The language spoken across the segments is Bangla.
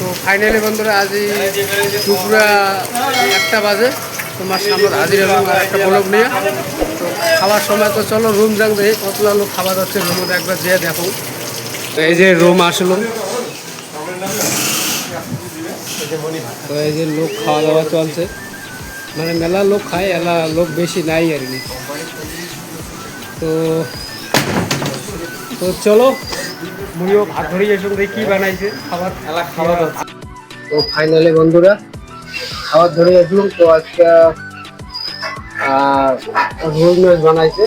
তো ফাইনালি বন্ধুরা আজ দুপুরা 1টা বাজে তোমার সামনে হাজির হলাম আর একটা ব্লগ নিয়ে। তো খাওয়ার সময় তো চলো রুম যাক দেখি কতগুলো লোক খাবার হচ্ছে রুমের একবার যেয়ে দেখো। তো এই যে রুম আসলো, তো এই যে লোক খাওয়া দাওয়া চলছে, মানে মেলা লোক খায়, এলা লোক বেশি নাই আর কি। তো তো চলো মুইও ভাত ধরে যাই সঙ্গে কী বানাইছে খাবার খাবার হচ্ছে। তো ফাইনালি বন্ধুরা খাবার ধরে আসলাম। তো আজকে রোল মাছ বানাইছে,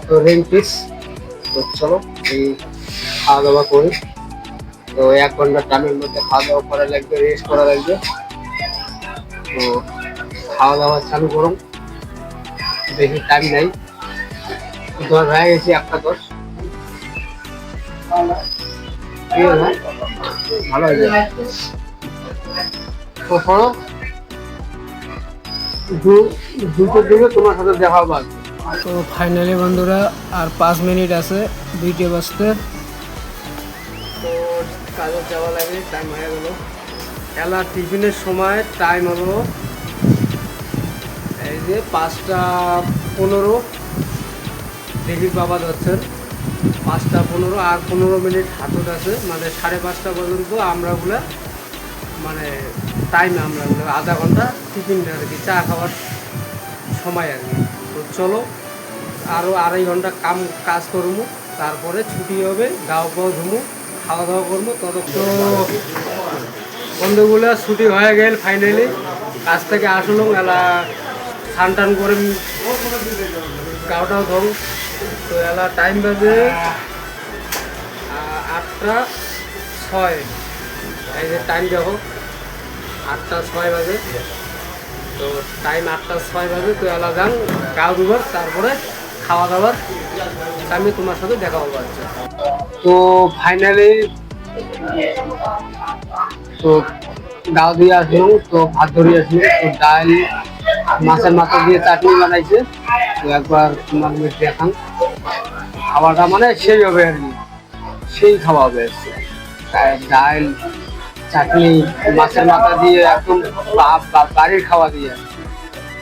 তো রিং পিস। তো চলো এই খাওয়া দাওয়া করি। তো 1 ঘন্টা টাইমের মধ্যে খাওয়া দাওয়া করা লাগবে, রেস্ট করা লাগবে। তো খাওয়া দাওয়া চালু করুন, বেশি টাইম নাই। তোমার হয়ে গেছি 1টা 10। ভালো হয়েছে। তো পড়ো দুটোর দিকে তোমার সাথে দেখা হবে। তো ফাইনালি বন্ধুরা আর 5 মিনিট আছে 2টে বাজতে। তো কাজে যাওয়া লাগে, টাইম হয়ে গেল। এলা টিফিনের সময় টাইম হলো এই যে 5টা 15। দিলীপ বাবা যাচ্ছেন 5টা 15 আর 15 মিনিট হাতত আছে, মানে 5:30 পর্যন্ত আমরাগুলো মানে টাইম আমরাগুলো আধা ঘন্টা টিফিন আর কি, চা খাওয়ার সময় আর কি। তো চলো আরও 2.5 ঘন্টা কাজ করবো, তারপরে ছুটি হবে, গাও পাও ধুমু, খাওয়া দাওয়া করবো। তত তো বন্ধুগুলো ছুটি হয়ে গেল ফাইনালি। কাজ থেকে আসলাম, এলা স্নান টান করে গাওটাও ধরুন। তো এলা টাইম বাজে 8টা 6। এই যে টাইম দেখো 8টা 6 বাজে। তো টাইম 8টা 6 বাজে। তো এলা যান গাও ধুবার, তারপরে খাওয়া দাওয়ার আমি তোমার সাথে দেখা হবো। আচ্ছা তো ফাইনালি তো গাও দিয়ে আসলাম, তো ভাত ধরিয়ে আসলাম। তো ডাল মাছের মাথা দিয়ে চাটনি বানাইছে। তো একবার তোমার দেখান খাওয়াটা, মানে সেই হবে আর কি, সেই খাওয়া হবে। ডাল চাটনি মাছের মাথা দিয়ে একদম বাড়ির খাওয়া দিয়ে।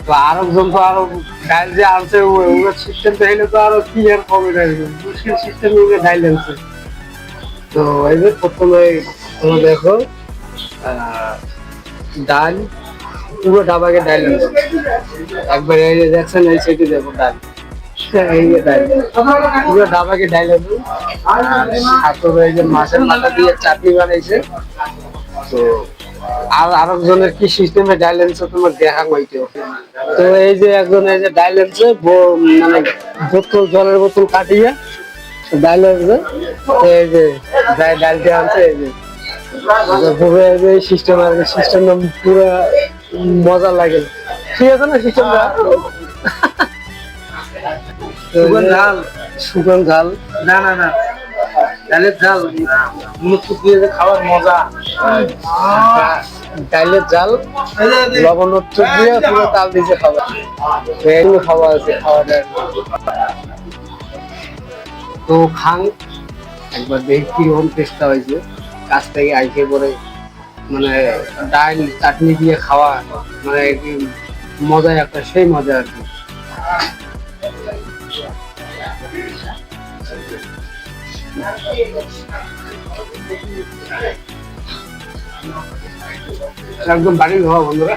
তো আরেকজন তো আরো ডাইল যে আনছে ওগুলো সিস্টেম তো হলে তো আরো কি আর কমে মুশকিল সিস্টেম ডাইল আনছে। তো এই যে প্রথমে তোমরা দেখো ডাল পুরো ডাবাকে ডাইল আনছে একবার। এই যে দেখছেন এই সাইডে দেখো ডাল, এই যে ডাল পুরো ডাবাকে ডাইল আনছে। আর তো এই যে মাছের মাথা দিয়ে চাটনি বানাইছে। তো আর আরেকজনের কি সিস্টেমে ডাইল আনছে তোমার দেখা হইতো। তো এই যে একজন এই যে ডাইল আনছে, মানে বোতল জলের বোতল কাটিয়ে ডাইল আনছে। এই যে ডাইলটা আনছে, এই যে সিস্টেম আর কি। সিস্টেমটা পুরো মজা লাগে, ঠিক আছে না সিস্টেমটা? শুকন ঝাল না না না, ডালের ঝাল মুখে দিয়ে যে খাওয়ার মজা। ডালের ঝাল লবণ দিয়ে পুরো তাল দিয়ে খাওয়া, এগুলো খাওয়া আছে খাওয়াটা। তো খান একবার দেখি কিরকম চেষ্টা হয়েছে। কাছ থেকে আইসে পরে মানে ডাল চাটনি দিয়ে খাওয়া, মানে মজা একটা, সেই মজা আর কি। একদম বাড়ির খাওয়া বন্ধুরা।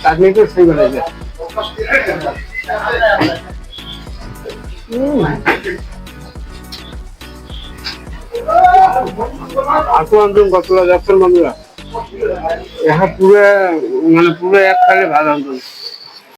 চাটনি তো সেই বানাইছে। কতগুলো যাচ্ছেন বন্ধুরা, এখন পুরো মানে পুরো এক কালে ভালো আনতেন।